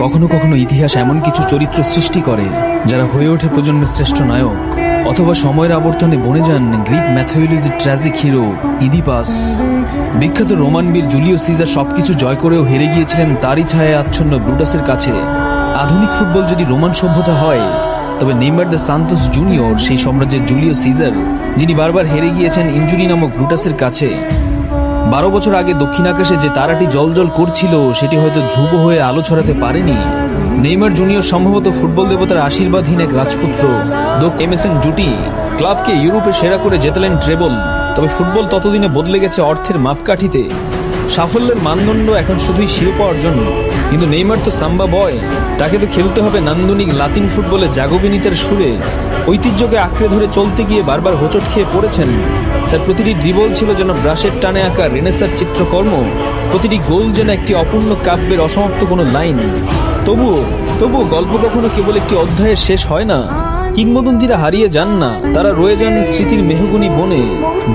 কখনো কখনো ইতিহাস এমন কিছু চরিত্র সৃষ্টি করে যারা হয়ে ওঠে প্রজন্মের শ্রেষ্ঠ নায়ক, অথবা সময়ের আবর্তনে বনে যান গ্রিক ম্যাথোলজির ট্র্যাজিক হিরো ইদিপাস। বিখ্যাত রোমান বীর জুলিও সিজার সবকিছু জয় করেও হেরে গিয়েছিলেন তারই ছায়ায় আচ্ছন্ন ব্রুটাসের কাছে। আধুনিক ফুটবল যদি রোমান সভ্যতা হয়, তবে নেইমার দ্য সান্তোস জুনিয়র সেই সাম্রাজ্যের জুলিও সিজার, যিনি বারবার হেরে গিয়েছেন ইনজুরি নামক ব্রুটাসের কাছে। 12 বছর আগে দক্ষিণ আকাশে যে তারাটি জলজল করছিল, সেটি হয়তো ধ্রুব হয়ে আলো ছড়াতে পারেনি। নেইমার জুনিয়র সম্ভবত ফুটবল দেবতার আশীর্বাদহীন এক রাজপুত্র। এমএসএন জুটি ক্লাবকে ইউরোপে সেরা করে জেতালেন ট্রেবল। তবে ফুটবল ততদিনে বদলে গেছে অর্থের মাপকাঠিতে। সাফল্যের মানদণ্ড এখন শুধুই শিরোপা অর্জন। কিন্তু নেইমার তো সাম্বা বয়, তাকে তো খেলতে হবে নান্দনিক লাতিন ফুটবলে জাগোবিনিতের সুরে। ঐতিহ্যকে আঁকড়ে ধরে চলতে গিয়ে বারবার হোঁচট খেয়ে পড়েছেন। তার প্রতিটি ড্রিবল ছিল যেন ব্রাশের টানে আঁকা রেনেসার চিত্রকর্ম, প্রতিটি গোল যেন একটি অপূর্ণ কাব্যের অসমাপ্ত কোনো লাইন। তবুও গল্প কখনো কেবল একটি অধ্যায়ের শেষ হয় না। কিংবদন্তিরা হারিয়ে যান না, তারা রয়ে যান স্মৃতির মেহগনি বনে।